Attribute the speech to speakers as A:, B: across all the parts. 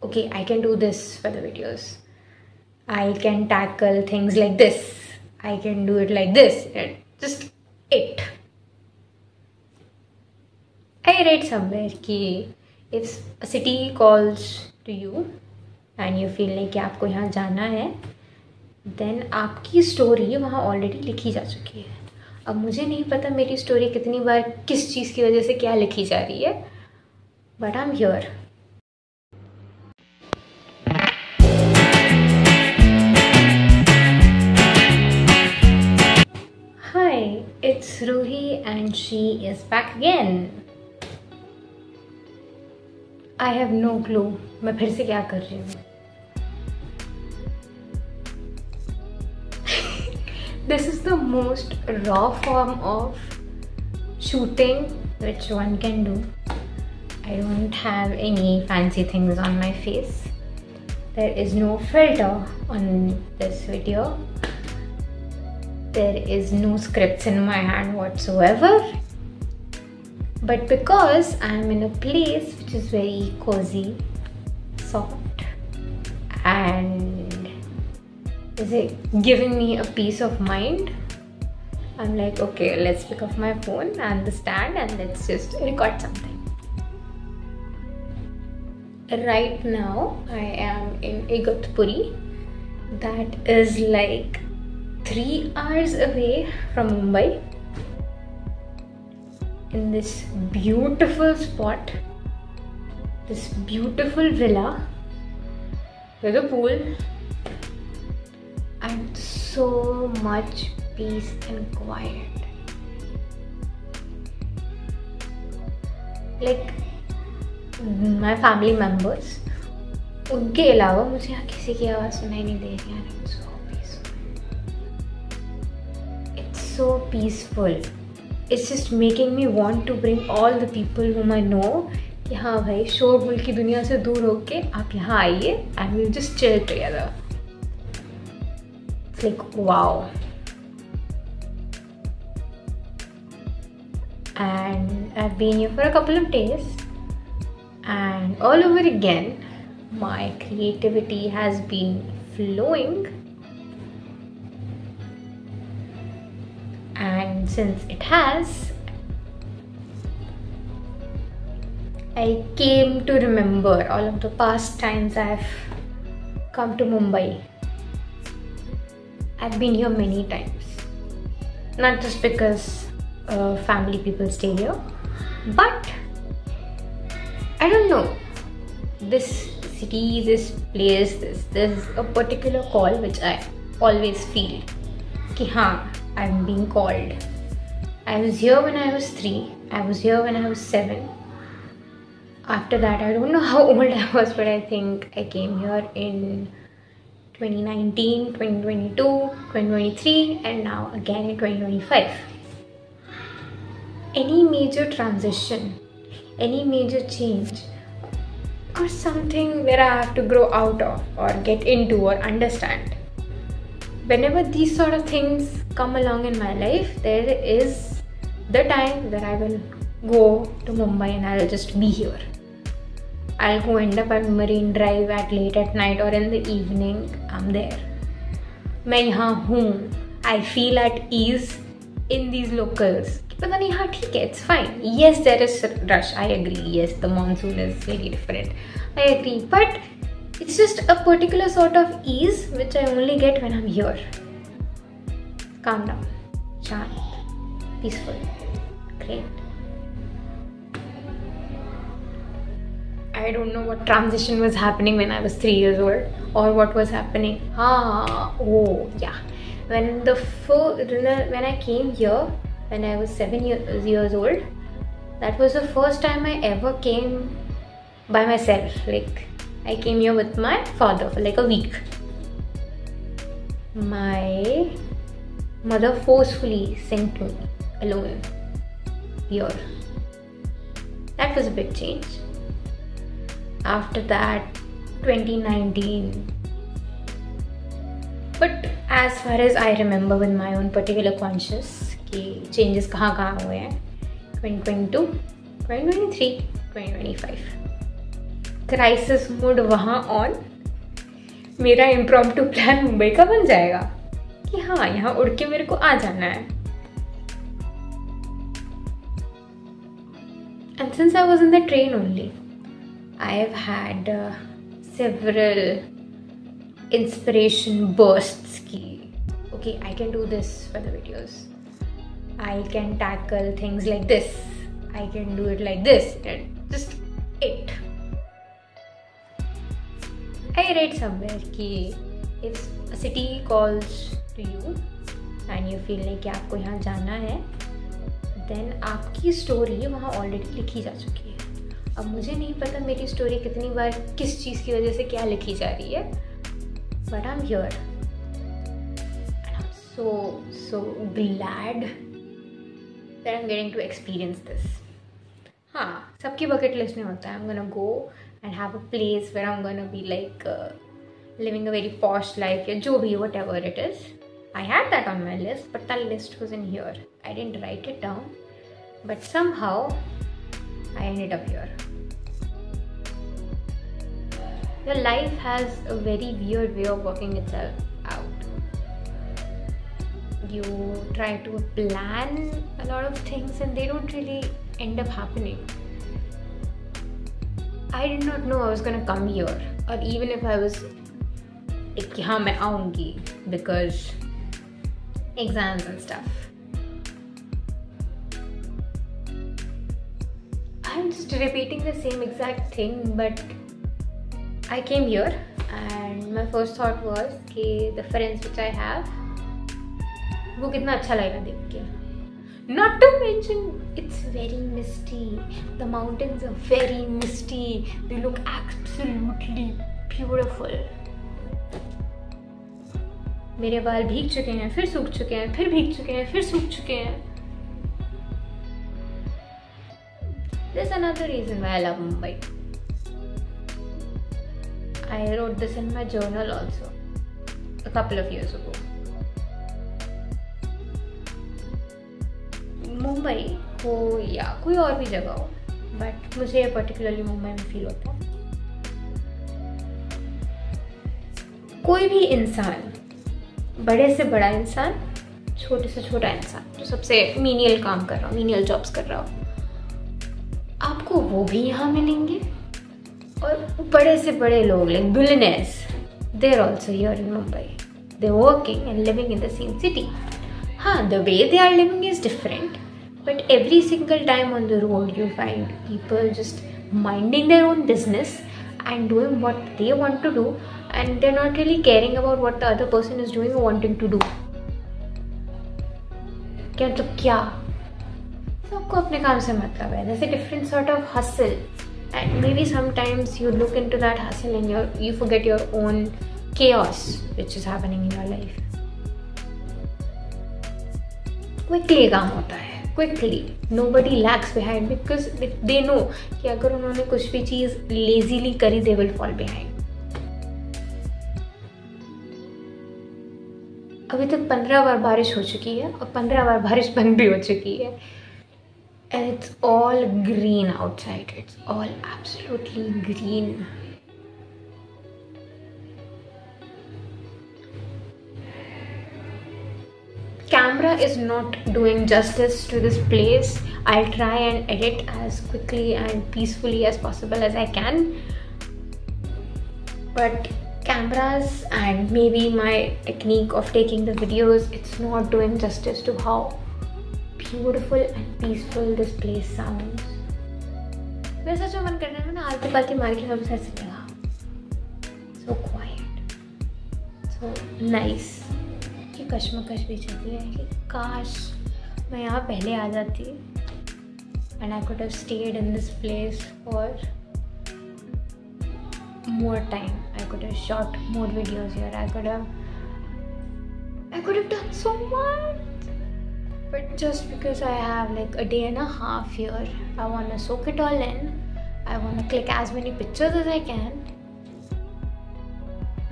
A: okay, I can do this for the videos. I can tackle things like this. I can do it like this. Just it. I read somewhere कि if a city calls to you and you feel like कि आपको यहाँ जाना है, then आपकी story वहाँ already लिखी जा चुकी है. अब मुझे नहीं पता मेरी स्टोरी कितनी बार किस चीज़ की वजह से क्या लिखी जा रही है, but I am here. Hi, it's Ruhi and she is back again. I have no clue मैं फिर से क्या कर रही हूँ. This is the most raw form of shooting which one can do. I don't have any fancy things on my face. There is no filter on this video. There is no scripts in my hand whatsoever. But because I am in a place which is very cozy, soft, and is it giving me a peace of mind, I'm like, okay, let's pick up my phone and the stand and let's just record something. Right now I am in Igatpuri. That is like 3 hours away from Mumbai, in this beautiful spot, this beautiful villa with a pool and so much peace and quiet. Like my family members, उनके अलावा मुझे यहाँ किसी की आवाज़ सुनाई नहीं दे रही है. It's so peaceful. It's just making me want to bring all the people whom I know कि हाँ भाई, शोरगुल की दुनिया से दूर होके आप यहाँ आइए and we'll just chill together. It's like wow. And I've been here for a couple of days and all over again my creativity has been flowing. And since it has, I came to remember all of the past times I've come to Mumbai. I've been here many times, not just because family people stay here, but I don't know, this city, this place, there's a particular call which I always feel कि हाँ, I'm being called. I was here when I was 3. I was here when I was 7. After that, I don't know how old I was, but I think I came here in 2019, 2022, 2023, and now again in 2025. Any major transition, any major change, or something where I have to grow out of, or get into, or understand. Whenever these sort of things come along in my life, there is the time where I will go to Mumbai and I'll just be here. I'll go end up at Marine Drive at late at night or in the evening. I'm there. मैं यहाँ हूँ. I feel at ease in these locals. पता नहीं, हाँ ठीक है, it's fine. Yes, there is rush. I agree. Yes, the monsoon is very different. I agree. But it's just a particular sort of ease which I only get when I'm here. Calm down, shant, peaceful, great. I don't know what transition was happening when I was 3 years old or what was happening. Oh yeah. When I came here when I was 7 years old, that was the first time I ever came by myself. Like, I came here with my father for like a week. My mother forcefully sent me alone here. That was a big change. After that, 2019. But as far as I remember with my own particular conscious, कि changes कहाँ हुए हैं, 2022, 2023, 2025. Crisis mode वहाँ on, मेरा impromptu plan Mumbai का बन जाएगा कि हाँ यहाँ उड़ के मेरे को आ जाना है. And since I was in the train only, I have had several inspiration bursts ki, okay, I can do this for the videos. I can tackle things like this. I can do it like this. And just it. I read somewhere कि if a city calls to you and you feel like कि आपको यहाँ जाना है, then आपकी story वहाँ already लिखी जा चुकी है. अब मुझे नहीं पता मेरी स्टोरी कितनी बार किस चीज़ की वजह से क्या लिखी जा रही है, but I'm here and I'm so glad that I'm getting to experience this. हाँ, सबकी bucket list में होता है I'm gonna go and have a place where I'm gonna be like living a very posh life या जो भी, whatever it is. I had that on my list, but that list wasn't here. I didn't write it down, but somehow I ended up here. Your life has a very weird way of working itself out. You try to plan a lot of things and they don't really end up happening. I did not know I was gonna come here, or even if I was like, हाँ मैं आऊँगी because exams and stuff. I'm just repeating the same exact thing, but I came here and my first thought was कि the friends which I have, वो कितना अच्छा लगेगा देख के. Not to mention, it's very misty. The mountains are very misty. They look absolutely beautiful. मेरे बाल भीग चुके हैं, फिर सूख चुके हैं, फिर भीग चुके हैं, फिर सूख चुके हैं. There's another reason why I love Mumbai. I wrote this in my journal also a couple of years ago. Mumbai हो या कोई और भी जगह हो, बट मुझे पर्टिकुलरली मुंबई में फील होता है कोई भी इंसान, बड़े से बड़ा इंसान, छोटे से छोटा इंसान जो सबसे मीनियल काम कर रहा हो, मीनियल जॉब्स कर रहा हो, आपको वो भी यहाँ मिलेंगे. और बड़े से बड़े लोग like billionaires, they are also here in Mumbai. They are working and living in the same city. हाँ, the way they are living is different, but every single time on the road you find people just minding their own business and doing what they want to do, and they're not really caring about what the other person is doing or wanting to do. क्या तो क्या, सबको अपने काम से मतलब है. There's a different sort of hustle, and maybe sometimes you look into that hustle and you forget your own chaos which is happening in your life. Quickly काम होता है, quickly. Nobody lags behind because they know कि अगर उन्होंने कुछ भी चीज़ lazily करी they will fall behind. अभी तक 15 बार बारिश हो चुकी है और 15 बार बारिश बंद भी हो चुकी है. And it's all green outside. It's all absolutely green. Camera is not doing justice to this place. I'll try and edit as quickly and peacefully as possible as I can, but cameras and maybe my technique of taking the videos, it's not doing justice to how beautiful and peaceful this place sounds. मेरा सच में मन कर रहा है ना आलती पालती मार के सब ऐसे लगा. So quiet, so nice. की कश्मकश भी चलती है कि काश मैं यहाँ पहले आ जाती and I could have stayed in this place for more time. I could have shot more videos here. I could have done so much, but just because I have like a day and a half here, I want to soak it all in. I want to click as many pictures as I can.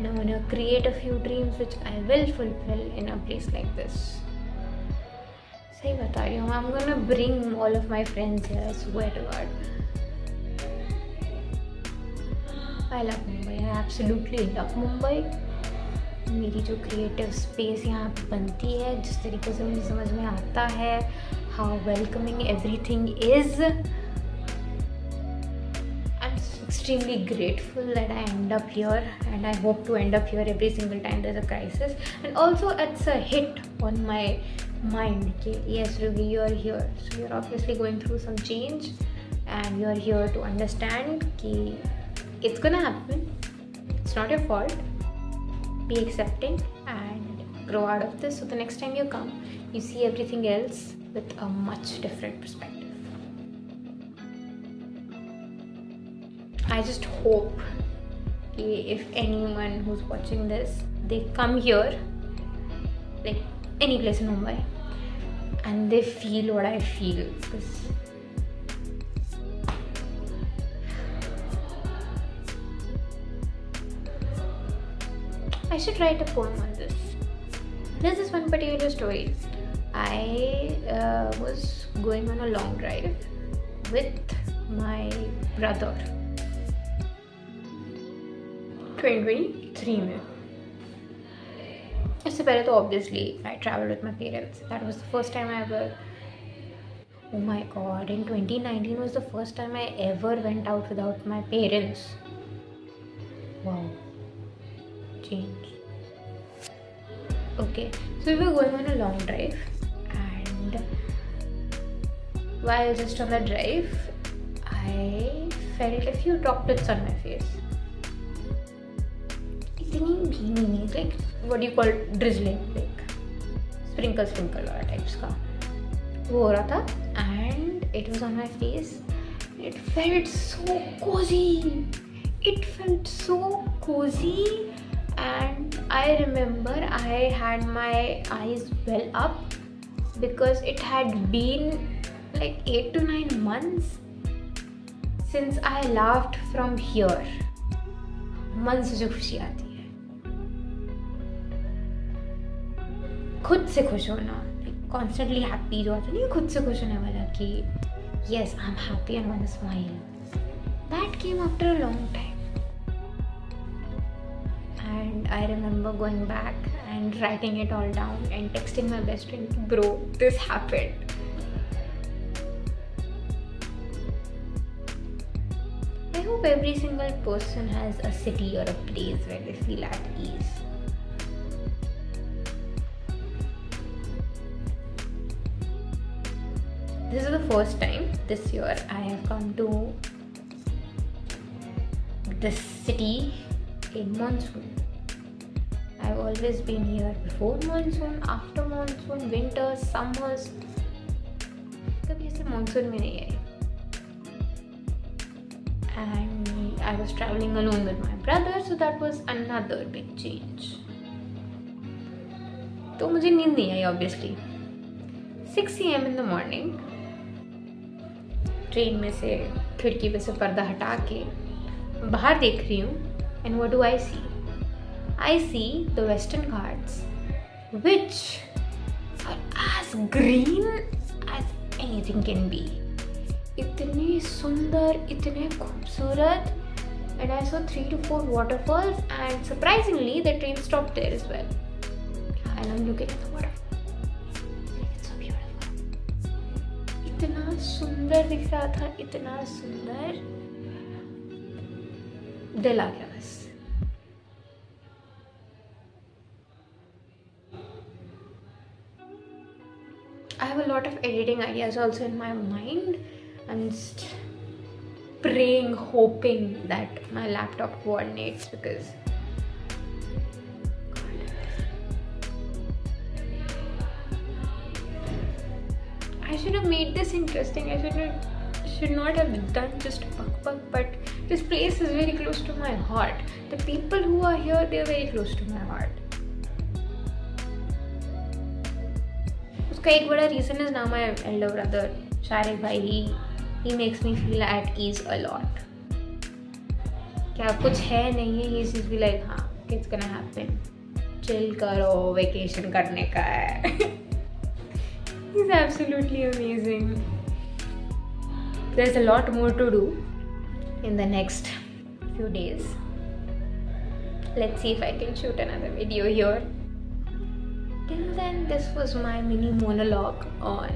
A: And I'm gonna create a few dreams which I will fulfill in a place like this. सही बता रही हूँ. I'm gonna bring all of my friends here, I swear to God. I love Mumbai, I absolutely love Mumbai. मेरी जो creative space यहाँ पे बनती है, जिस तरीके से मुझे समझ में आता है how welcoming everything is, extremely grateful that I end up here, and I hope to end up here every single time there's a crisis. And also it's a hit on my mind कि yes Ruby, you're here, so you're obviously going through some change and you're here to understand कि it's gonna happen, it's not your fault, be accepting and grow out of this, so the next time you come you see everything else with a much different perspective. I just hope if anyone who's watching this, they come here, like any place in Mumbai, and they feel what I feel. Because I should write a poem on this. There's this one particular story. I was going on a long drive with my brother 2023 में. इससे पहले तो obviously I traveled with my parents. That was the first time I ever, oh my god, in 2019 was the first time I ever went out without my parents. Wow, change. Okay, so we were going on a long drive, and while just on the drive I felt a few droplets on my face. It's like what do you call drizzling, like sprinkle वाला types का वो हो रहा था, and it was on my face. It felt so cozy. It felt so cozy, and I remember I had my eyes well up because it had been like 8 to 9 months since I laughed from here. मन से जो खुशी आती है, खुद से खुश होना, कॉन्स्टेंटली हैप्पी जो होता नहीं, खुद से खुश होने वाला कि yes I'm happy and want to smile, that came after a long time. And I remember going back and writing it all down and texting my best friend, bro, this happened. I hope every single person has a city or a place where they feel at ease. This is the first time this year I have come to this city in monsoon. I've always been here before monsoon, after monsoon, winters, summers. कभी ऐसे monsoon में नहीं आई. And I was traveling alone with my brother, so that was another big change. तो मुझे नींद नहीं आई obviously. 6 AM in the morning. Train में से खिड़की पे से पर्दा हटा के बाहर देख रही हूँ, and what do I see? I see the Western Ghats, which are as green as anything can be. इतने सुंदर, इतने खूबसूरत, and I saw 3 to 4 waterfalls, and surprisingly the train stopped there as well. And I'm looking at the waterfall. इतना सुंदर दिख रहा था, इतना सुंदर, दिल आ गया बस. I have a lot of editing ideas also in my mind. I'm just praying, hoping that my laptop coordinates, because I should have made this interesting. I should not have done just Pakpak, but this place is very close to my heart. The people who are here, they are very close to my heart. उसका एक बड़ा reason is now my elder brother, Sharik bhai. He makes me feel at ease a lot. क्या कुछ है नहीं है, he is be like हाँ, it's gonna happen. Chill करो, vacation करने का है. He's absolutely amazing. There's a lot more to do in the next few days. Let's see if I can shoot another video here. Till then, this was my mini monologue on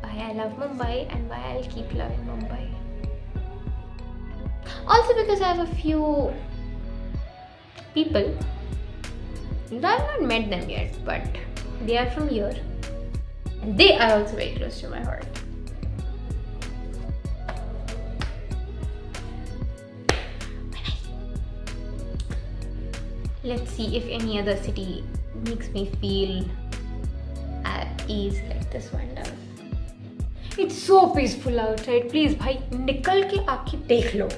A: why I love Mumbai and why I'll keep loving Mumbai. Also because I have a few people, I've not met them yet, but they are from here. And they are also very close to my heart. Let's see if any other city makes me feel at ease like this one does. It's so peaceful outside. Please, bhai, nikal ke aake dekh lo.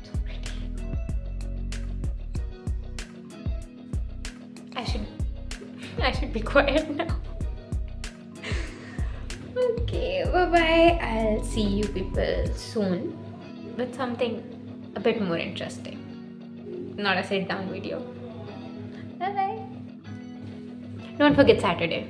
A: So pretty. I should be quiet now. Okay, bye bye. I'll see you people soon with something a bit more interesting. Not a sit down video. Bye bye. Don't forget Saturday.